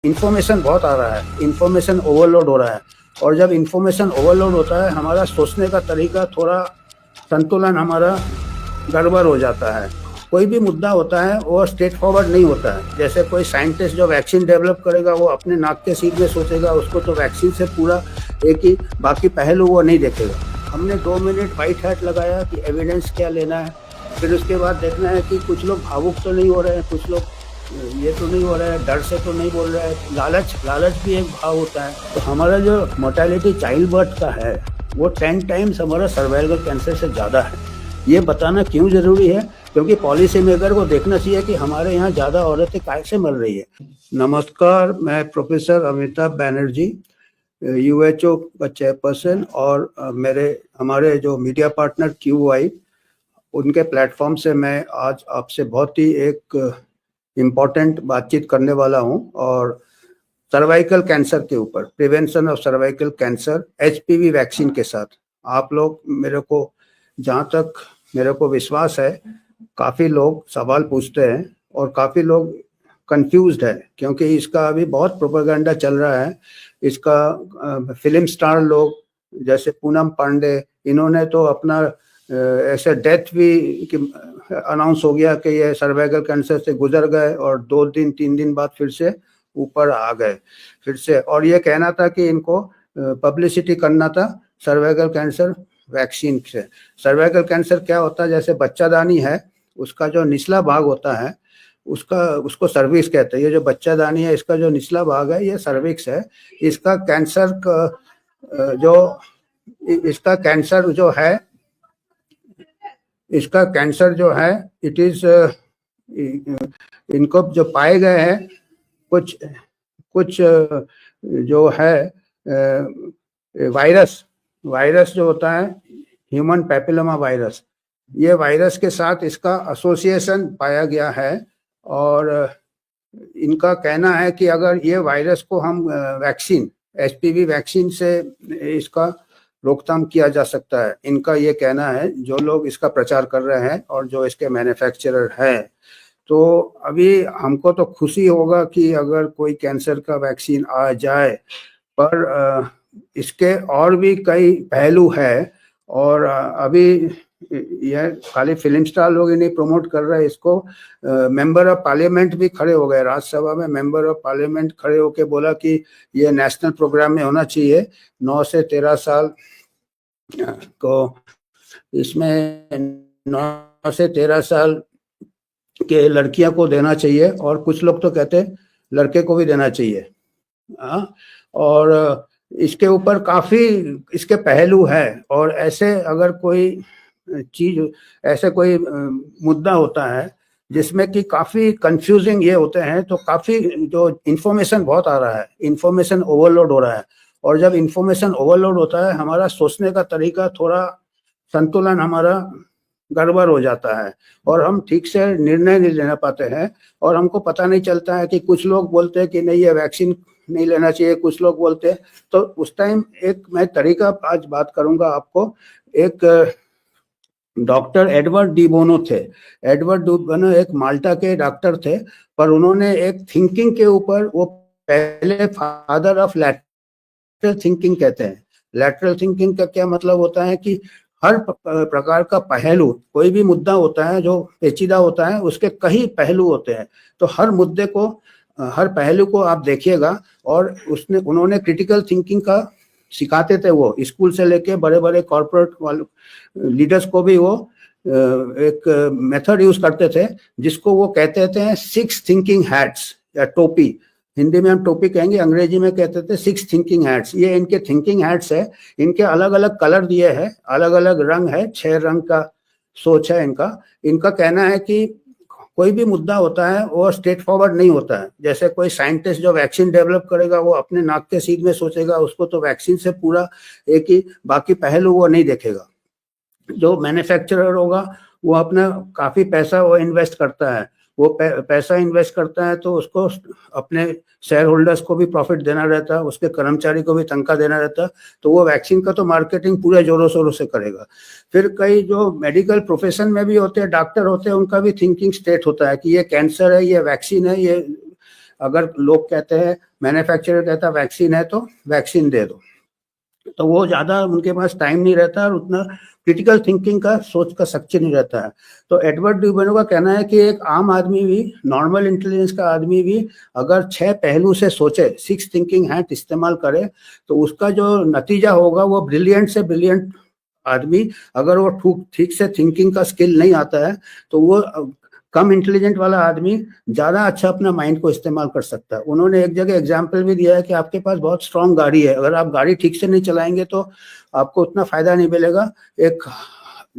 Information बहुत आ रहा है, इन्फॉर्मेशन ओवरलोड हो रहा है, और जब इन्फॉर्मेशन ओवरलोड होता है हमारा सोचने का तरीका थोड़ा संतुलन हमारा गड़बड़ हो जाता है। कोई भी मुद्दा होता है वो स्ट्रेट फॉरवर्ड नहीं होता है। जैसे कोई साइंटिस्ट जो वैक्सीन डेवलप करेगा वो अपने नाक के सीध में सोचेगा, उसको तो वैक्सीन से पूरा एक ही बाकी पहलू वो नहीं देखेगा। हमने 2 मिनट वाइट हैट लगाया कि एविडेंस क्या लेना है, फिर उसके बाद देखना है कि कुछ लोग भावुक तो नहीं हो रहे हैं, कुछ लोग ये तो नहीं हो रहा है, डर से तो नहीं बोल रहा है। लालच भी एक भाव होता है। तो हमारा जो मोर्टेलिटी चाइल्ड बर्थ का है वो 10 टाइम्स हमारा सर्वाइकल कैंसर से ज़्यादा है। ये बताना क्यों ज़रूरी है? क्योंकि पॉलिसी मेकर को देखना चाहिए कि हमारे यहाँ ज़्यादा औरतें कैसे मर रही है। नमस्कार, मैं प्रोफेसर अमिताभ बनर्जी, यूएचओ का चेयरपर्सन, और हमारे जो मीडिया पार्टनर QY, उनके प्लेटफॉर्म से मैं आज आपसे बहुत ही एक इम्पॉर्टेंट बातचीत करने वाला हूं, और सर्वाइकल कैंसर के ऊपर, prevention of cervical cancer HPV vaccine के साथ। आप लोग जहाँ तक मेरे को विश्वास है, काफ़ी लोग सवाल पूछते हैं और काफ़ी लोग कंफ्यूज्ड है, क्योंकि इसका अभी बहुत प्रोपेगेंडा चल रहा है। इसका फिल्म स्टार लोग जैसे पूनम पांडे, इन्होंने तो अपना ऐसे डेथ भी अनाउंस हो गया कि ये सर्वाइकल कैंसर से गुजर गए, और 2 दिन 3 दिन बाद फिर से ऊपर आ गए फिर से, और ये कहना था कि इनको पब्लिसिटी करना था सर्वाइकल कैंसर वैक्सीन से। सर्वाइकल कैंसर क्या होता है? जैसे बच्चादानी है, उसका जो निचला भाग होता है उसको सर्विक्स कहते हैं। ये जो बच्चादानी है, इसका जो निचला भाग है ये सर्विक्स है। इसका कैंसर जो है इट इज इनको जो पाए गए हैं कुछ जो है वायरस जो होता है ह्यूमन पैपिलोमा वायरस, ये वायरस के साथ इसका एसोसिएशन पाया गया है, और इनका कहना है कि अगर ये वायरस को हम वैक्सीन HPV वैक्सीन से इसका रोकथाम किया जा सकता है। इनका ये कहना है, जो लोग इसका प्रचार कर रहे हैं और जो इसके मैन्युफैक्चरर हैं। तो अभी हमको तो खुशी होगा कि अगर कोई कैंसर का वैक्सीन आ जाए, पर इसके और भी कई पहलू है, और अभी यह खाली फिल्म स्टार लोग ही नहीं प्रमोट कर रहे हैं इसको। मेंबर ऑफ पार्लियामेंट भी खड़े हो गए, राज्यसभा में मेंबर ऑफ पार्लियामेंट खड़े होके बोला कि यह नेशनल प्रोग्राम में होना चाहिए। 9 से 13 साल को, इसमें 9 से 13 साल के लड़कियों को देना चाहिए, और कुछ लोग तो कहते हैं लड़के को भी देना चाहिए। और इसके ऊपर काफ़ी इसके पहलू है, और ऐसे अगर कोई मुद्दा होता है जिसमें कि काफ़ी कंफ्यूजिंग ये होते हैं, तो काफ़ी जो इन्फॉर्मेशन बहुत आ रहा है, इन्फॉर्मेशन ओवरलोड हो रहा है, और जब इन्फॉर्मेशन ओवरलोड होता है हमारा सोचने का तरीका थोड़ा संतुलन हमारा गड़बड़ हो जाता है, और हम ठीक से निर्णय नहीं लेना पाते हैं, और हमको पता नहीं चलता है कि कुछ लोग बोलते हैं कि नहीं ये वैक्सीन नहीं लेना चाहिए, कुछ लोग बोलते हैं। तो उस टाइम एक मैं तरीका आज बात करूंगा आपको। एक डॉक्टर एडवर्ड डी बोनो थे। एडवर्ड डी बोनो एक माल्टा के डॉक्टर थे, पर उन्होंने एक थिंकिंग के ऊपर, वो पहले फादर ऑफ लैटरल थिंकिंग कहते हैं। लैटरल थिंकिंग का क्या मतलब होता है कि हर प्रकार का पहलू, कोई भी मुद्दा होता है जो पेचीदा होता है, उसके कई पहलू होते हैं। तो हर मुद्दे को, हर पहलू को आप देखिएगा, और उन्होंने क्रिटिकल थिंकिंग का सिखाते थे। वो स्कूल से लेके बड़े बड़े कॉर्पोरेट वाले लीडर्स को भी वो एक मेथड यूज करते थे, जिसको वो कहते थे 6 थिंकिंग हैट्स, या टोपी। हिंदी में हम टोपी कहेंगे, अंग्रेजी में कहते थे 6 थिंकिंग हैट्स। ये इनके थिंकिंग हैट्स है। इनके अलग अलग कलर दिए हैं, अलग अलग रंग है, 6 रंग का सोच है इनका। इनका कहना है कि कोई भी मुद्दा होता है वो स्ट्रेट फॉरवर्ड नहीं होता है। जैसे कोई साइंटिस्ट जो वैक्सीन डेवलप करेगा वो अपने नाक के सीध में सोचेगा, उसको तो वैक्सीन से पूरा एक ही बाकी पहलू वो नहीं देखेगा। जो मैन्युफैक्चरर होगा वो अपना काफ़ी पैसा वो इन्वेस्ट करता है, वो पैसा इन्वेस्ट करता है, तो उसको अपने शेयर होल्डर्स को भी प्रॉफिट देना रहता है, उसके कर्मचारी को भी तनख्वाह देना रहता है। तो वो वैक्सीन का तो मार्केटिंग पूरे जोरों शोरों से करेगा। फिर कई जो मेडिकल प्रोफेशन में भी होते हैं, डॉक्टर होते हैं, उनका भी थिंकिंग स्टेट होता है कि ये कैंसर है, ये वैक्सीन है, ये अगर लोग कहते हैं, मैन्युफैक्चरर कहता है वैक्सीन है तो वैक्सीन दे दो, तो वो ज़्यादा उनके पास टाइम नहीं रहता और उतना क्रिटिकल थिंकिंग का, सोच का शक्ति नहीं रहता है। तो एडवर्ड डी बोनो का कहना है कि एक आम आदमी भी, नॉर्मल इंटेलिजेंस का आदमी भी अगर 6 पहलू से सोचे, 6 थिंकिंग हैट इस्तेमाल करे, तो उसका जो नतीजा होगा वो ब्रिलियंट से ब्रिलियंट आदमी, अगर वो ठीक से थिंकिंग का स्किल नहीं आता है तो वो कम इंटेलिजेंट वाला आदमी ज़्यादा अच्छा अपना माइंड को इस्तेमाल कर सकता है। उन्होंने एक जगह एग्जाम्पल भी दिया है कि आपके पास बहुत स्ट्रांग गाड़ी है, अगर आप गाड़ी ठीक से नहीं चलाएंगे तो आपको उतना फायदा नहीं मिलेगा। एक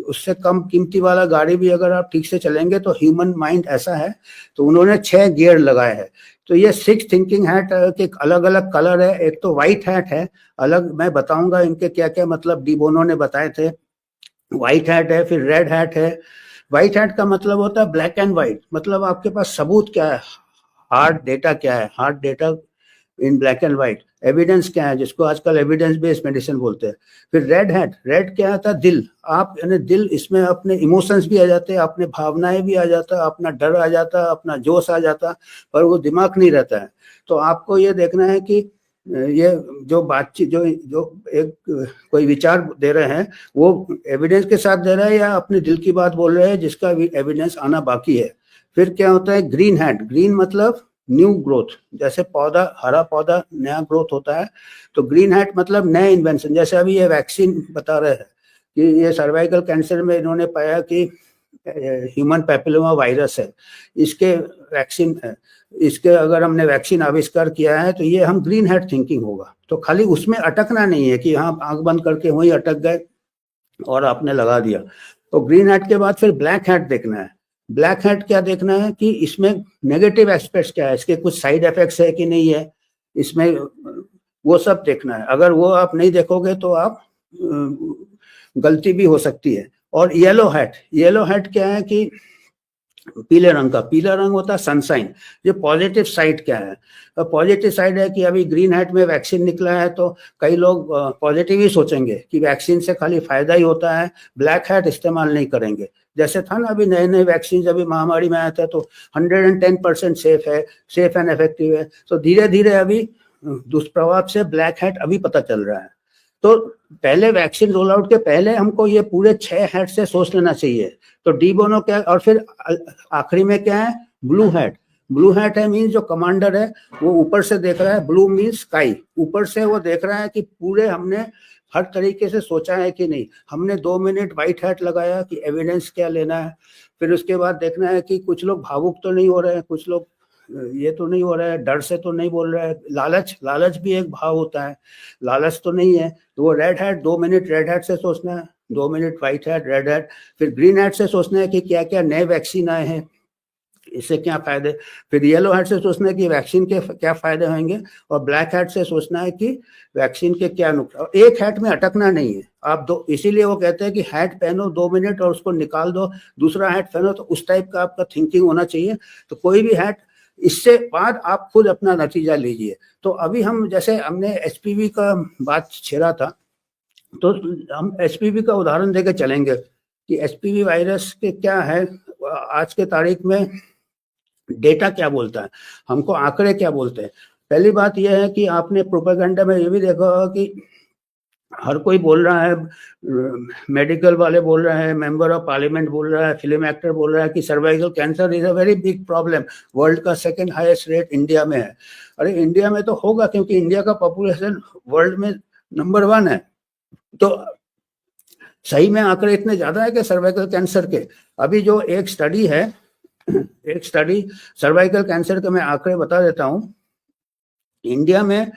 उससे कम कीमती वाला गाड़ी भी अगर आप ठीक से चलेंगे तो ह्यूमन माइंड ऐसा है। तो उन्होंने 6 गियर लगाए हैं। तो ये 6 थिंकिंग हैट के अलग अलग कलर है। एक तो व्हाइट हैट है, अलग मैं बताऊंगा इनके क्या क्या मतलब डी बोनो ने बताए थे। व्हाइट हैट है, फिर रेड हैट है। व्हाइट हैट का मतलब होता है ब्लैक एंड व्हाइट, मतलब आपके पास सबूत क्या है, हार्ड डेटा क्या है, hard data in black and white, evidence क्या है, जिसको आजकल एविडेंस बेस्ड मेडिसिन बोलते हैं। फिर रेड हैट, रेड क्या आता है, दिल। आप यानी दिल, इसमें अपने इमोशंस भी आ जाते हैं, अपने भावनाएं भी आ जाता है, अपना डर आ जाता है, अपना जोश आ जाता है, पर वो दिमाग नहीं रहता है। तो आपको ये देखना है कि ये जो बातचीत, जो एक कोई विचार दे रहे हैं वो एविडेंस के साथ दे रहे हैं या अपने दिल की बात बोल रहे हैं जिसका भी एविडेंस आना बाकी है। फिर क्या होता है ग्रीन हैट, ग्रीन मतलब न्यू ग्रोथ, जैसे पौधा, हरा पौधा नया ग्रोथ होता है, तो ग्रीन हैट मतलब नए इन्वेंशन। जैसे अभी ये वैक्सीन बता रहे हैं कि ये सर्वाइकल कैंसर में इन्होंने पाया कि ह्यूमन पैपिलोमा वायरस है, इसके वैक्सीन है, इसके अगर हमने वैक्सीन आविष्कार किया है, तो ये हम ग्रीन हैट थिंकिंग होगा। तो खाली उसमें अटकना नहीं है कि हाँ आंख बंद करके वहीं अटक गए और आपने लगा दिया। तो ग्रीन हैट के बाद फिर ब्लैक हैट देखना है। ब्लैक हैट क्या देखना है कि इसमें नेगेटिव एस्पेक्ट्स क्या है, इसके कुछ साइड इफेक्ट्स है कि नहीं है, इसमें वो सब देखना है। अगर वो आप नहीं देखोगे तो आप गलती भी हो सकती है। और येलो हैट, येलो हैट क्या है कि पीले रंग का, पीला रंग होता है सनशाइन। ये पॉजिटिव साइड क्या है, पॉजिटिव साइड है कि अभी ग्रीन हैट में वैक्सीन निकला है तो कई लोग पॉजिटिव ही सोचेंगे कि वैक्सीन से खाली फायदा ही होता है, ब्लैक हैट इस्तेमाल नहीं करेंगे। जैसे था ना अभी नए नए वैक्सीन अभी महामारी में आया था तो 110% सेफ है, सेफ एंड इफेक्टिव है। तो धीरे धीरे अभी दुष्प्रभाव से ब्लैक हैट अभी पता चल रहा है। तो पहले वैक्सीन रोल आउट के पहले हमको ये पूरे 6 हैट से सोच लेना चाहिए। तो डी बोनो क्या, और फिर आखिरी में क्या है ब्लू हैट। ब्लू हैट है मीन्स जो कमांडर है वो ऊपर से देख रहा है, ब्लू मीन्स स्काई, ऊपर से वो देख रहा है कि पूरे हमने हर तरीके से सोचा है कि नहीं। हमने 2 मिनट व्हाइट हैट लगाया कि एविडेंस क्या लेना है, फिर उसके बाद देखना है कि कुछ लोग भावुक तो नहीं हो रहे हैं, कुछ लोग ये तो नहीं हो रहा है, डर से तो नहीं बोल रहा है, लालच, लालच भी एक भाव होता है, लालच तो नहीं है। तो वो red hat 2 minute red hat से सोचना है, 2 minute white hat, red hat, फिर ग्रीन हैट से सोचना है कि क्या क्या नए वैक्सीन आए हैं, इससे क्या फायदे, फिर येलो हैट से सोचना है कि वैक्सीन के क्या फायदे होंगे, और ब्लैक हैट से सोचना है कि वैक्सीन के क्या नुकसान। एक हैट में अटकना नहीं है आप दो, इसीलिए वो कहते हैं कि हैट पहनो 2 मिनट और उसको निकाल दो, दूसरा हैट पहनो, तो उस टाइप का आपका थिंकिंग होना चाहिए। तो कोई भी हैट, इससे बाद आप खुद अपना नतीजा लीजिए। तो अभी हम, जैसे हमने एचपीवी का बात छेड़ा था, तो हम एचपीवी का उदाहरण देकर चलेंगे कि एचपीवी वायरस के क्या है, आज के तारीख में डेटा क्या बोलता है, हमको आंकड़े क्या बोलते हैं। पहली बात यह है कि आपने प्रोपेगेंडा में ये भी देखा होगा कि हर कोई बोल रहा है, मेडिकल वाले बोल रहे हैं, मेंबर ऑफ पार्लियामेंट बोल रहा है, फिल्म एक्टर बोल रहा है कि cervical cancer is a very big problem, world का 2nd हाईएस्ट रेट इंडिया में है। अरे इंडिया में तो होगा क्योंकि इंडिया का पॉपुलेशन वर्ल्ड में नंबर 1 है। तो सही में आंकड़े इतने ज्यादा है कि सर्वाइकल कैंसर के। अभी जो एक स्टडी है, एक स्टडी सर्वाइकल कैंसर के मैं आंकड़े बता देता हूं। इंडिया में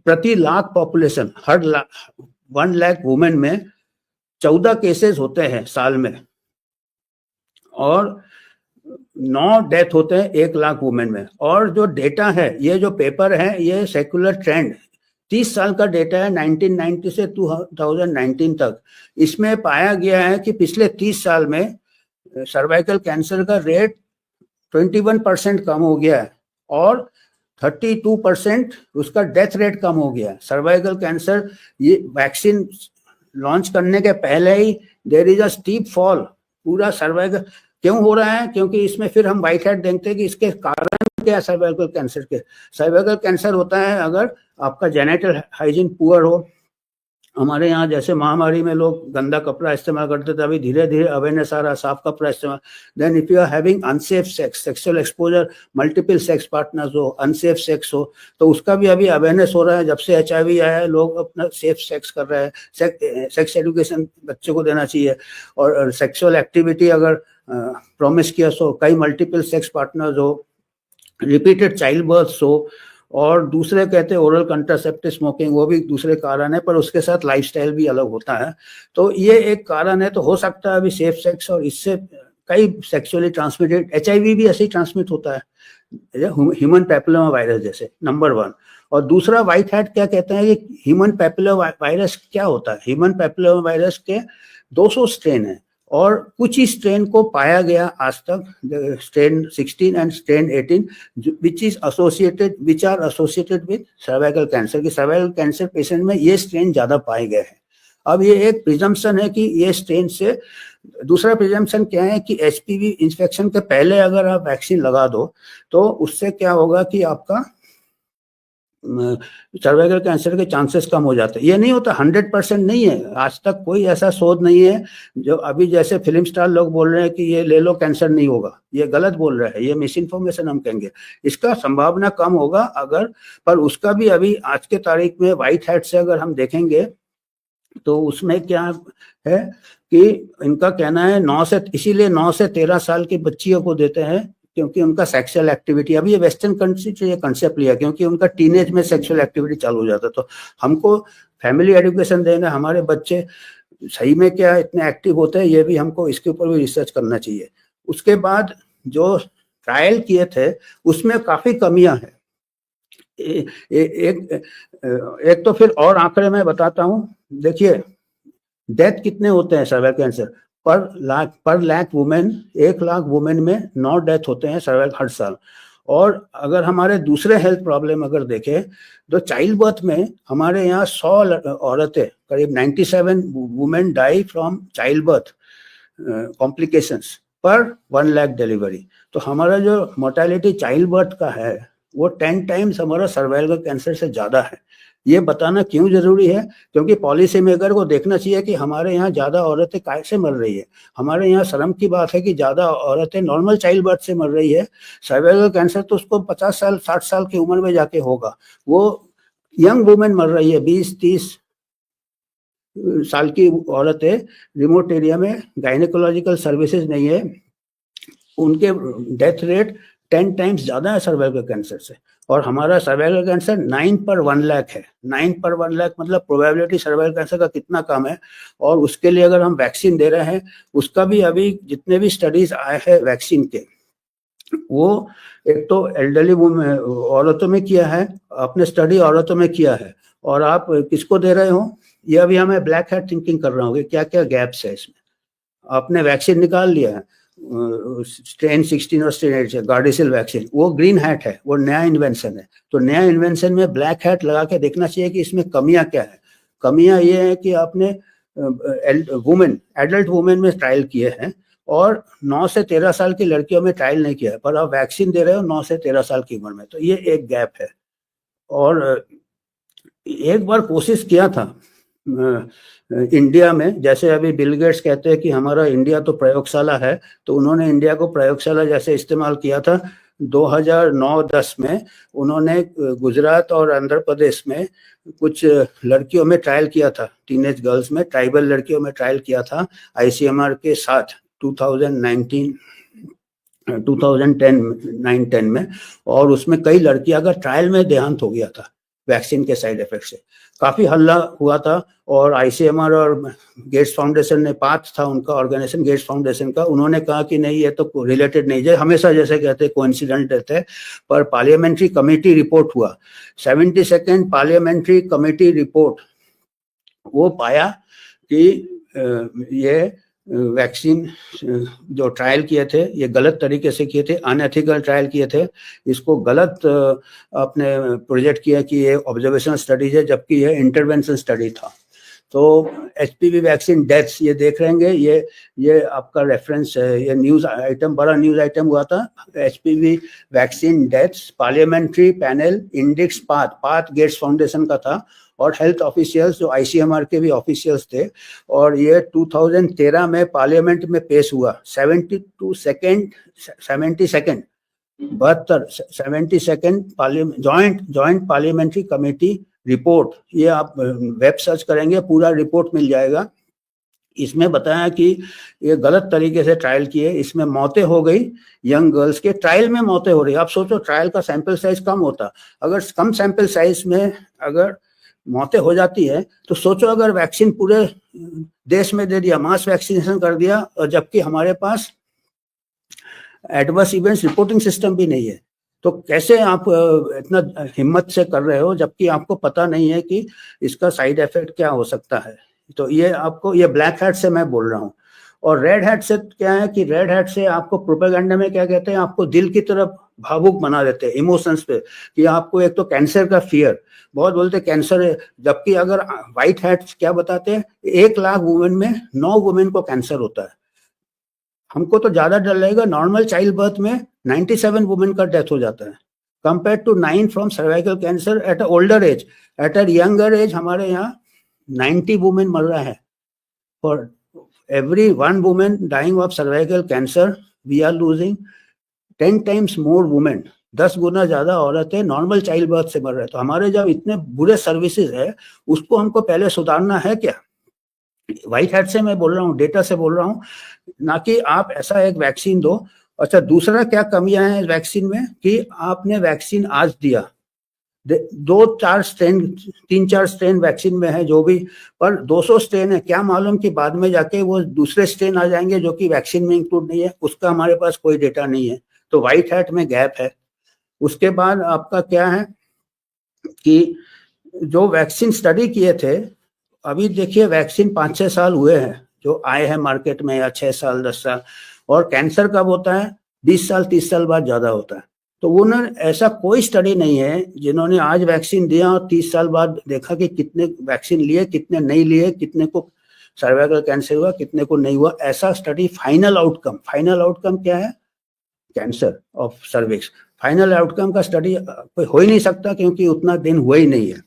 प्रति लाख पॉपुलेशन, हर 1 लाख वुमेन में 14 केसेस होते हैं साल में, और 9 डेथ होते हैं 1 लाख वुमेन में। और जो डेटा है, ये जो पेपर है, ये सेकुलर ट्रेंड 30 साल का डेटा है, 1990 से 2019 तक। इसमें पाया गया है कि पिछले 30 साल में सर्वाइकल कैंसर का रेट 21% कम हो गया है, और 32% उसका डेथ रेट कम हो गया है। सर्वाइकल कैंसर, ये वैक्सीन लॉन्च करने के पहले ही there is a steep fall, पूरा सर्वाइकल क्यों हो रहा है, क्योंकि इसमें फिर हम व्हाइट हैट देखते हैं कि इसके कारण क्या सर्वाइकल कैंसर के? सर्वाइकल कैंसर होता है अगर आपका जेनेटल हाइजीन पुअर हो। हमारे यहाँ जैसे महामारी में लोग गंदा कपड़ा इस्तेमाल करते थे, अभी धीरे धीरे अवेयरनेस आ रहा है साफ कपड़ा इस्तेमाल। Then if you are having unsafe sex, sexual exposure, multiple sex partners हो, अनसेफ सेक्स हो, तो उसका भी अभी अवेयरनेस हो रहा है। जब से HIV आया है लोग अपना सेफ सेक्स कर रहे हैं। सेक्स एजुकेशन बच्चों को देना चाहिए। और सेक्सुअल एक्टिविटी अगर प्रॉमिस किया सो, कई मल्टीपल सेक्स पार्टनर्स हो, रिपीटेड चाइल्ड बर्थ हो, और दूसरे कहते हैं ओरल कंट्रासेप्टिव स्मोकिंग, वो भी दूसरे कारण है, पर उसके साथ लाइफस्टाइल भी अलग होता है। तो ये एक कारण है। तो हो सकता है अभी सेफ सेक्स, और इससे कई सेक्सुअली ट्रांसमिटेड HIV भी ऐसे ही ट्रांसमिट होता है, ह्यूमन पैपिलोमा वायरस जैसे, नंबर 1। और दूसरा व्हाइट हैट क्या कहते हैं कि ह्यूमन पैपिलोमा वायरस क्या होता है? ह्यूमन पैपिलोमा वायरस के 200 स्ट्रेन है, और कुछ ही स्ट्रेन को पाया गया आज तक, strain 16 and strain 18, which are associated with cervical cancer. की सर्वाइकल कैंसर पेशेंट में ये स्ट्रेन ज्यादा पाए गए हैं। अब ये एक प्रिजम्पशन है कि ये स्ट्रेन से, दूसरा प्रिजम्पशन क्या है कि HPV इंफेक्शन के पहले अगर आप वैक्सीन लगा दो तो उससे क्या होगा कि आपका सर्वाइकल कैंसर के चांसेस कम हो जाते हैं। ये नहीं होता, 100% नहीं है। आज तक कोई ऐसा शोध नहीं है जो अभी जैसे फिल्म स्टार लोग बोल रहे हैं कि ये ले लो कैंसर नहीं होगा, ये गलत बोल रहे हैं, ये मिस इन्फॉर्मेशन हम कहेंगे। इसका संभावना कम होगा अगर, पर उसका भी अभी आज के तारीख में व्हाइट हैट से अगर हम देखेंगे तो उसमें क्या है कि इनका कहना है इसीलिए 9 से 13 साल की बच्चियों को देते हैं, क्योंकि उनका सेक्सुअल एक्टिविटी, अभी ये वेस्टर्न कंट्री से ये कंसेप्ट लिया, क्योंकि उनका टीनेज में सेक्सुअल एक्टिविटी चालू हो जाता है। तो हमको फैमिली एजुकेशन देना, हमारे बच्चे सही में क्या इतने एक्टिव होते हैं, ये भी हमको इसके ऊपर भी रिसर्च करना चाहिए। उसके बाद जो ट्रायल किए थे उसमें काफी कमियां हैं। एक तो फिर और आंकड़े मैं बताता हूँ। देखिए डेथ कितने होते हैं सर्वाइकल कैंसर पर लाख वुमेन, 1 लाख वुमेन में 9 डेथ होते हैं सर्वाइकल हर साल। और अगर हमारे दूसरे हेल्थ प्रॉब्लम अगर देखें तो चाइल्ड बर्थ में हमारे यहाँ 100 औरतें, करीब 97 women die from child birth complications पर 1 लाख डिलीवरी। तो हमारा जो मोर्टेलिटी चाइल्ड बर्थ का है वो 10 टाइम्स हमारा सर्वाइकल कैंसर से ज्यादा है। ये बताना क्यों जरूरी है? क्योंकि पॉलिसी मेकर को देखना चाहिए कि हमारे यहाँ ज्यादा औरतें कैसे मर रही है। हमारे यहाँ शर्म की बात है कि ज्यादा औरतें नॉर्मल चाइल्ड बर्थ से मर रही है। सर्वाइकल कैंसर तो उसको 50 साल 60 साल की उम्र में जाके होगा। वो यंग वुमेन मर रही है, 20-30 साल की औरतें, रिमोट एरिया में गायनेकोलॉजिकल सर्विसेज नहीं है, उनके डेथ रेट 10 टाइम्स ज्यादा है सर्वाइकल कैंसर से। और हमारा सर्वाइकल कैंसर 9 पर 1 लाख है। 9 पर 1 लाख मतलब प्रोबेबिलिटी सर्वाइकल कैंसर का कितना कम है। और उसके लिए अगर हम वैक्सीन दे रहे हैं, उसका भी अभी जितने भी स्टडीज आए हैं वैक्सीन के, वो एक तो एल्डरली औरतों में किया है, अपने स्टडी औरतों में किया है, और आप किसको दे रहे हो, ये अभी हमें ब्लैक हैट थिंकिंग कर रहा हूँ क्या क्या गैप्स है इसमें। आपने वैक्सीन निकाल लिया है, स्ट्रेन 16 और स्ट्रेन 8 से गार्डिसिल वैक्सीन, वो ग्रीन हैट है, वो नया इन्वेंशन है। तो नया इन्वेंशन में ब्लैक हैट लगा के देखना चाहिए कि इसमें कमियां क्या है। कमियां ये है कि आपने एडल्ट वुमेन में ट्रायल किए हैं और 9 से 13 साल की लड़कियों में ट्रायल नहीं किया है, पर आप वैक्सीन दे रहे हो 9 से 13 साल की उम्र में, तो ये एक गैप है। और एक बार कोशिश किया था इंडिया में, जैसे अभी बिल गेट्स कहते हैं कि हमारा इंडिया तो प्रयोगशाला है, तो उन्होंने इंडिया को प्रयोगशाला जैसे इस्तेमाल किया था 2009-10 में। उन्होंने गुजरात और आंध्र प्रदेश में कुछ लड़कियों में ट्रायल किया था, टीनेज गर्ल्स में, ट्राइबल लड़कियों में ट्रायल किया था ICMR के साथ 2010 में। और उसमें कई लड़कियां का ट्रायल में देहांत हो गया था वैक्सीन के साइड इफेक्ट से। काफी हल्ला हुआ था, और ICMR और गेट्स फाउंडेशन ने, पाथ था उनका ऑर्गेनाइजेशन गेट्स फाउंडेशन का, उन्होंने कहा कि नहीं ये तो रिलेटेड नहीं है, हमेशा जैसे कहते हैं कोइंसिडेंट रहते हैं। पर पार्लियामेंट्री कमेटी रिपोर्ट हुआ, 72nd पार्लियामेंट्री कमेटी रिपोर्ट, वो पाया कि ये वैक्सीन जो ट्रायल किए थे ये गलत तरीके से किए थे, अनएथिकल ट्रायल किए थे, इसको गलत अपने प्रोजेक्ट किया कि ये ऑब्जर्वेशनल स्टडीज है, जबकि ये इंटरवेंशन स्टडी था। तो HPV वैक्सीन डेथ्स ये देख रहेंगे, ये आपका रेफरेंस है, ये न्यूज आइटम, बड़ा न्यूज आइटम हुआ था। HPV vaccine deaths parliamentary panel index PATH Gates Foundation का था, और हेल्थ ऑफिशियल्स जो ICMR के भी ऑफिशियल्स थे, और ये 2013 में पार्लियामेंट में पेश हुआ। 72nd joint parliamentary committee report, ये आप वेब सर्च करेंगे पूरा रिपोर्ट मिल जाएगा। इसमें बताया कि ये गलत तरीके से ट्रायल किए, इसमें मौतें हो गई यंग गर्ल्स के, ट्रायल में मौतें हो रही। आप सोचो, ट्रायल का सैंपल साइज कम होता, अगर कम सैंपल साइज में अगर मौतें हो जाती है, तो सोचो अगर वैक्सीन पूरे देश में दे दिया, मास वैक्सीनेशन कर दिया, और जबकि हमारे पास एडवर्स इवेंट्स रिपोर्टिंग सिस्टम भी नहीं है, तो कैसे आप इतना हिम्मत से कर रहे हो, जबकि आपको पता नहीं है कि इसका साइड इफेक्ट क्या हो सकता है। तो ये आपको, ये ब्लैक हैट से मैं बोल रहा हूँ। और रेड हैट से क्या है कि रेड हैट से आपको प्रोपेगेंडा में क्या कहते हैं, आपको दिल की तरफ भावुक बना देते हैं, इमोशंस पे, कि आपको एक तो कैंसर का फियर, बहुत बोलते कैंसर है, जबकि अगर व्हाइट हैट्स क्या बताते हैं, 1 लाख वुमेन में 9 वुमेन को कैंसर होता है। हमको तो ज्यादा डर लगेगा, नॉर्मल चाइल्ड बर्थ में 97 वुमेन का डेथ हो जाता है, compare to 9 from cervical cancer at older age. At a younger age हमारे यहाँ 90 वुमेन मर रहा है। For every 1 women dying of cervical cancer we are losing 10 times more women, 10 गुना ज्यादा औरतें नॉर्मल चाइल्ड बर्थ से मर रहे हैं। तो हमारे जब इतने बुरे सर्विसेज है, उसको हमको पहले सुधारना है क्या। व्हाइट हैट से मैं बोल रहा हूँ, डेटा से बोल रहा हूँ, ना कि आप ऐसा एक वैक्सीन दो। अच्छा, दूसरा क्या कमियां हैं वैक्सीन में, कि आपने वैक्सीन आज दिया, 2-4 स्ट्रेन 3-4 स्ट्रेन वैक्सीन में है जो भी, पर 200 स्ट्रेन है, क्या मालूम कि बाद में जाके वो दूसरे स्ट्रेन आ जाएंगे जो कि वैक्सीन में इंक्लूड नहीं है, उसका हमारे पास कोई डेटा नहीं है। तो व्हाइट हैट में गैप है। उसके बाद आपका क्या है कि जो वैक्सीन स्टडी किए थे, अभी देखिए वैक्सीन 5-6 साल हुए हैं जो आए हैं मार्केट में, या 6 साल 10 साल, और कैंसर कब होता है, 20 साल 30 साल बाद ज्यादा होता है। तो वो ना, ऐसा कोई स्टडी नहीं है जिन्होंने आज वैक्सीन दिया और 30 साल बाद देखा कि कितने वैक्सीन लिए, कितने नहीं लिए, कितने को सर्वाइकल कैंसर हुआ, कितने को नहीं हुआ। ऐसा स्टडी, फाइनल आउटकम क्या है, cancer of cervix, final outcome का स्टडी कोई हो ही नहीं सकता, क्योंकि उतना दिन हुआ ही नहीं है।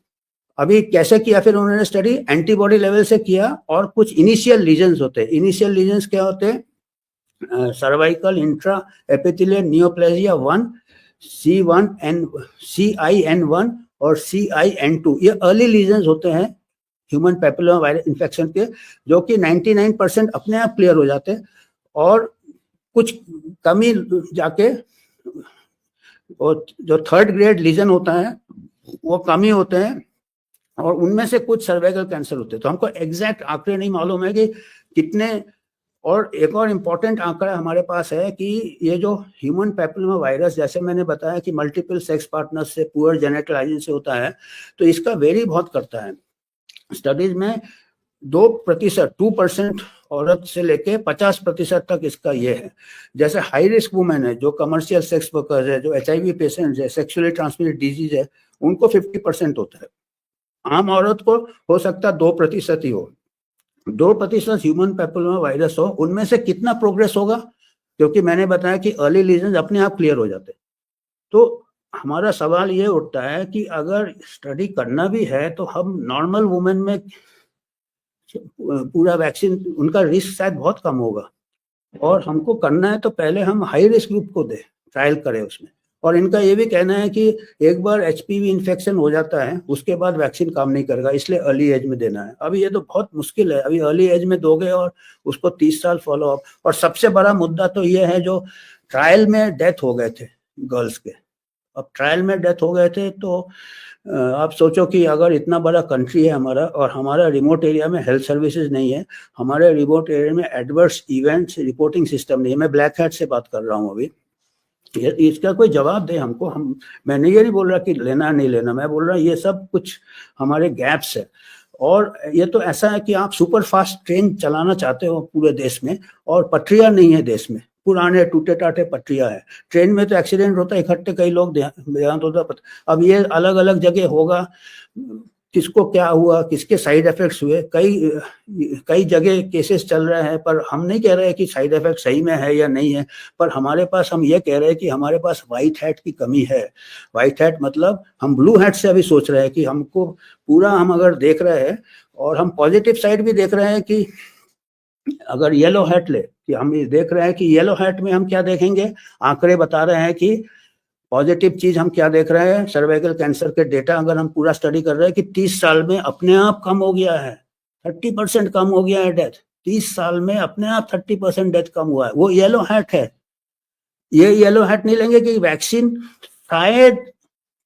अभी कैसे किया फिर उन्होंने स्टडी, एंटीबॉडी लेवल से किया, और कुछ इनिशियल लीजन्स होते हैं। इनिशियल लीजन्स क्या होते हैं, cervical intra epithelial neoplasia 1, CIN1 और CIN2, ये अर्ली लीजन्स होते हैं ह्यूमन पैपिलोमा वायरस इन्फेक्शन के, जो कि 99% अपने आप क्लियर हो जाते हैं, और कुछ कमी जाके, और जो 3rd ग्रेड लीजन होता है वो कमी होते हैं, और उनमें से कुछ सर्वाइकल कैंसर होते हैं। तो हमको एग्जैक्ट आंकड़े नहीं मालूम है कि कितने। और एक और इम्पॉर्टेंट आंकड़ा हमारे पास है कि ये जो ह्यूमन पैपिलोमा वायरस, जैसे मैंने बताया कि मल्टीपल सेक्स पार्टनर से, पुअर जेनेटिक हाइजीन से होता है, तो इसका वेरी बहुत करता है। स्टडीज में 2%, 2% औरत से लेके 50% तक इसका ये है। जैसे हाई रिस्क वुमेन है, जो कमर्शियल सेक्स वर्कर्स है, जो HIV पेशेंट्स है, सेक्सुअली ट्रांसमिटेड डिजीज है, उनको 50% होता है। आम औरत को हो सकता 2% ही हो, 2% ह्यूमन पैपिलोमा वायरस हो। उनमें से कितना प्रोग्रेस होगा, क्योंकि मैंने बताया कि अर्ली लीजन अपने आप क्लियर हो जाते। तो हमारा सवाल ये उठता है कि अगर स्टडी करना भी है, तो हम नॉर्मल वुमेन में पूरा वैक्सीन, उनका रिस्क शायद बहुत कम होगा, और हमको करना है तो पहले हम हाई रिस्क ग्रुप को दे, ट्रायल करें उसमें। और इनका ये भी कहना है कि एक बार HPV इन्फेक्शन हो जाता है, उसके बाद वैक्सीन काम नहीं करेगा, इसलिए अर्ली एज में देना है। अभी ये तो बहुत मुश्किल है, अभी अर्ली एज में दोगे और उसको 30 साल फॉलो अप। और सबसे बड़ा मुद्दा तो ये है, जो ट्रायल में डेथ हो गए थे गर्ल्स के, अब ट्रायल में डेथ हो गए थे, तो आप सोचो कि अगर इतना बड़ा कंट्री है हमारा, और हमारा रिमोट एरिया में हेल्थ सर्विसेज नहीं है, हमारे रिमोट एरिया में एडवर्स इवेंट्स रिपोर्टिंग सिस्टम नहीं है। मैं ब्लैक हैट से बात कर रहा हूँ अभी, इसका कोई जवाब दे हमको। मैंने ये नहीं बोल रहा कि लेना नहीं लेना, मैं बोल रहा ये सब कुछ हमारे गैप्स है। और ये तो ऐसा है कि आप सुपर फास्ट ट्रेन चलाना चाहते हो पूरे देश में, और पटरियां नहीं है देश में, पुराने टूटे टाटे पटरियां है। ट्रेन में तो एक्सीडेंट होता है, इकट्ठे कई लोग देहांत होता है। अब ये अलग अलग जगह होगा, किसको क्या हुआ, किसके साइड इफेक्ट्स हुए, कई जगह केसेस चल रहे हैं, पर हम नहीं कह रहे कि साइड इफेक्ट सही में है या नहीं है, पर हमारे पास, हम ये कह रहे हैं कि हमारे पास व्हाइट हैट की कमी है। व्हाइट हैट मतलब हम ब्लू हैट से अभी सोच रहे हैं कि हमको पूरा, हम अगर देख रहे हैं और हम पॉजिटिव साइड भी देख रहे हैं कि अगर येलो हैट ले, कि हम ये देख रहे हैं कि येलो हैट में हम क्या देखेंगे, आंकड़े बता रहे हैं कि पॉजिटिव चीज हम क्या देख रहे हैं, सर्वाइकल कैंसर के डेटा अगर हम पूरा स्टडी कर रहे हैं कि 30 साल में अपने आप कम हो गया है, 30% कम हो गया है डेथ, 30 साल में अपने आप 30% डेथ कम हुआ है, वो येलो हैट है। ये येलो हैट नहीं लेंगे कि वैक्सीन शायद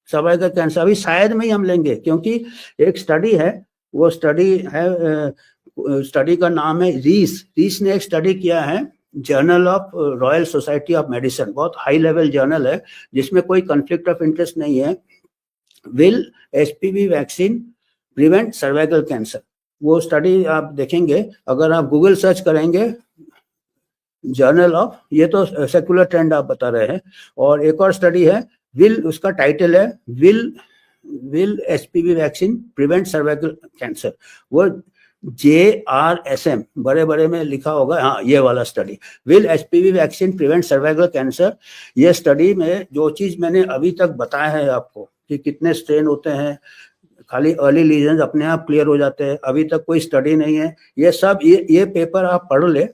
सर्वाइकल कैंसर, अभी शायद में ही हम लेंगे, क्योंकि एक स्टडी है, वो स्टडी है, स्टडी का नाम है रीस ने एक स्टडी किया है, journal of royal society of medicine, बहुत हाई लेवल जर्नल है जिसमें कोई कॉन्फ्लिक्ट ऑफ इंटरेस्ट नहीं है। Will HPV vaccine prevent cervical cancer, वो स्टडी आप देखेंगे, अगर आप गूगल सर्च करेंगे जर्नल ऑफ, ये तो सेकुलर ट्रेंड आप बता रहे हैं, और एक और स्टडी है विल, उसका टाइटल है will HPV vaccine prevent cervical cancer, वो JRSM बड़े बड़े में लिखा होगा, हाँ ये वाला study, will HPV vaccine prevent cervical cancer. ये स्टडी में जो चीज मैंने अभी तक बताया है आपको कि कितने स्ट्रेन होते हैं, खाली अर्ली लीजन्स अपने आप क्लियर हो जाते हैं, अभी तक कोई स्टडी नहीं है, ये सब ये पेपर आप पढ़ ले।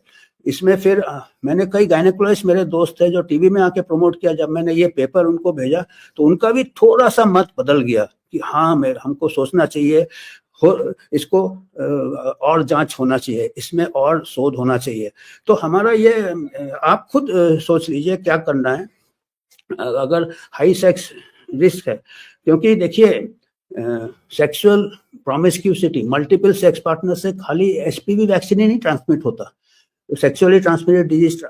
इसमें फिर मैंने कई गायनेकोलॉजिस्ट मेरे दोस्त थे जो टीवी में आके प्रमोट किया, जब मैंने ये पेपर उनको भेजा तो उनका भी थोड़ा सा मत बदल गया कि हाँ हमको सोचना चाहिए, इसको और जांच होना चाहिए, इसमें और शोध होना चाहिए। तो हमारा ये, आप खुद सोच लीजिए क्या करना है अगर हाई सेक्स रिस्क है, क्योंकि देखिए सेक्सुअल प्रोमिस्क्यूसिटी, मल्टीपल सेक्स पार्टनर से खाली एचपीवी वैक्सीन ही नहीं ट्रांसमिट होता, सेक्सुअली ट्रांसमिटेड डिजीज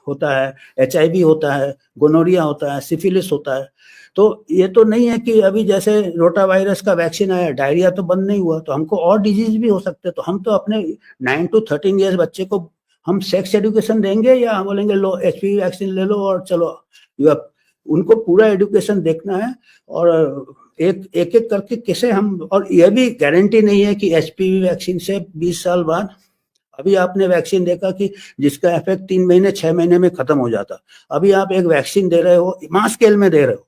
होता है, HIV होता है, गोनोरिया होता है, सिफिलिस होता है। तो ये तो नहीं है कि अभी जैसे रोटा वायरस का वैक्सीन आया, डायरिया तो बंद नहीं हुआ, तो हमको और डिजीज भी हो सकते हैं। तो हम तो अपने 9 to 13 ईयर्स बच्चे को हम सेक्स एजुकेशन देंगे या हम बोलेंगे लो HPV वैक्सीन ले लो और चलो, उनको पूरा एजुकेशन देखना है, और एक एक करके कैसे हम, और यह भी गारंटी नहीं है कि HPV वैक्सीन से 20 साल बाद, अभी आपने वैक्सीन देखा कि जिसका इफेक्ट 3 महीने 6 महीने में खत्म हो जाता, अभी आप एक वैक्सीन दे रहे हो, मास स्केल में दे रहे हो,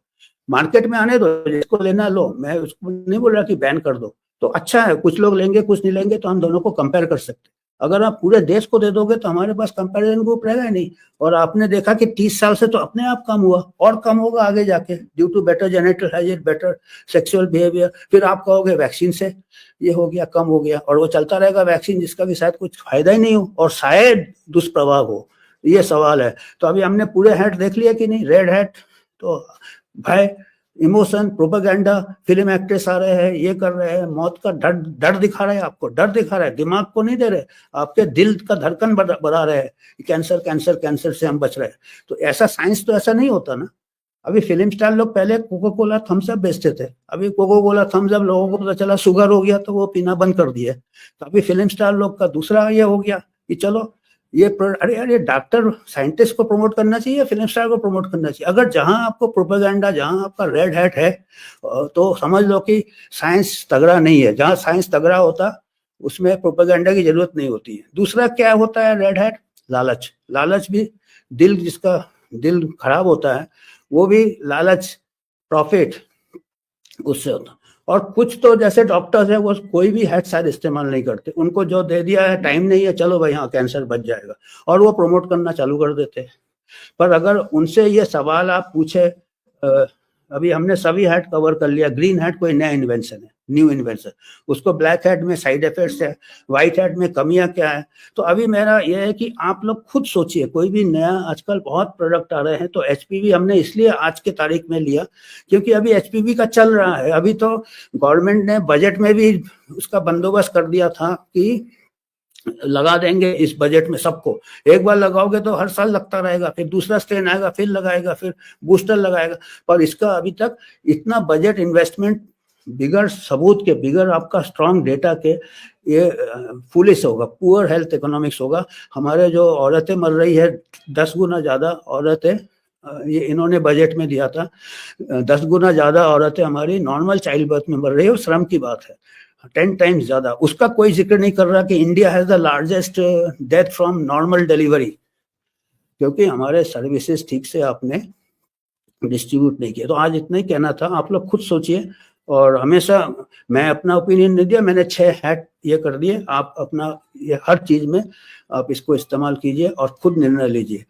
मार्केट में आने दो, जिसको लेना लो, मैं उसको नहीं बोल रहा कि बैन कर दो, तो अच्छा है, कुछ लोग लेंगे कुछ नहीं लेंगे, तो हम दोनों को कंपेयर कर सकते। अगर आप पूरे देश को दे दोगे तो हमारे पास कंपैरिजन ग्रुप रहेगा ही नहीं। और आपने देखा कि 30 साल से तो अपने आप कम हुआ और कम होगा आगे जाके, due to better genetic hygiene, better sexual behaviour. फिर आप कहोगे वैक्सीन से ये हो गया, कम हो गया, और वो चलता रहेगा वैक्सीन जिसका भी शायद कुछ फायदा ही नहीं हो और शायद दुष्प्रभाव हो, ये सवाल है। तो अभी हमने पूरे हैट देख लिया कि नहीं, रेड हैट तो भाई इमोशन, प्रोपेगेंडा, फिल्म एक्ट्रेस आ रहे हैं, ये कर रहे हैं, मौत का डर दिखा रहे हैं, आपको डर दिखा रहे हैं, दिमाग को नहीं दे रहे, आपके दिल का धड़कन बढ़ा रहे हैं, कैंसर कैंसर कैंसर से हम बच रहे हैं। तो ऐसा साइंस तो ऐसा नहीं होता ना। अभी फिल्म स्टार लोग पहले कोको कोला थम्स अप बेचते थे, अभी कोको कोला थम्स अप लोगों को पता चला शुगर हो गया तो वो पीना बंद कर दिए। तो अभी फिल्म स्टार लोग का दूसरा ये हो गया कि चलो ये अरे डॉक्टर साइंटिस्ट को प्रमोट करना चाहिए, फिल्म स्टार को प्रमोट करना चाहिए। अगर जहां आपको प्रोपेगेंडा, जहां आपका रेड हैट है, तो समझ लो कि साइंस तगड़ा नहीं है। जहां साइंस तगड़ा होता उसमें प्रोपेगेंडा की जरूरत नहीं होती है। दूसरा क्या होता है रेड हैट, लालच। लालच भी, दिल जिसका दिल खराब होता है वो भी लालच, प्रॉफिट, उससे होता। और कुछ तो जैसे डॉक्टर्स है वो कोई भी हैट शायद इस्तेमाल नहीं करते, उनको जो दे दिया है, टाइम नहीं है, चलो भाई हाँ कैंसर बच जाएगा, और वो प्रमोट करना चालू कर देते हैं। पर अगर उनसे ये सवाल आप पूछे, अभी हमने सभी हैट कवर कर लिया, ग्रीन हैट कोई नया इन्वेंशन है, न्यू इन्वेंशन, उसको ब्लैक हैट में साइड इफेक्ट्स है, व्हाइट हैट में कमियां क्या है। तो अभी मेरा यह है कि आप लोग खुद सोचिए, कोई भी नया, आजकल बहुत प्रोडक्ट आ रहे हैं। तो HPV हमने इसलिए आज के तारीख में लिया क्योंकि अभी HPV का चल रहा है। अभी तो गवर्नमेंट ने बजट में भी उसका बंदोबस्त कर दिया था कि लगा देंगे इस बजट में सबको, एक बार लगाओगे तो हर साल लगता रहेगा, फिर दूसरा स्ट्रेन आएगा, फिर लगाएगा, फिर बूस्टर लगाएगा। पर इसका अभी तक इतना बजट इन्वेस्टमेंट बिगर सबूत के, बिगर आपका स्ट्रॉन्ग डेटा के, ये फुलिश होगा, पुअर हेल्थ इकोनॉमिक्स होगा। हमारे जो औरतें मर रही है 10 गुना ज्यादा औरतें ये इन्होंने बजट में दिया था, 10 गुना ज्यादा औरतें हमारी नॉर्मल चाइल्ड बर्थ में मर रही है, और श्रम की बात है 10 टाइम्स ज्यादा। उसका कोई जिक्र नहीं कर रहा कि India has the largest death from normal delivery, क्योंकि हमारे सर्विसेज ठीक से आपने डिस्ट्रीब्यूट नहीं किया। तो आज इतना ही कहना था, आप लोग खुद सोचिए। और हमेशा मैं अपना ओपिनियन नहीं दिया, मैंने 6 हैट ये कर दिए, आप अपना ये हर चीज में आप इसको इस्तेमाल कीजिए और खुद निर्णय लीजिए।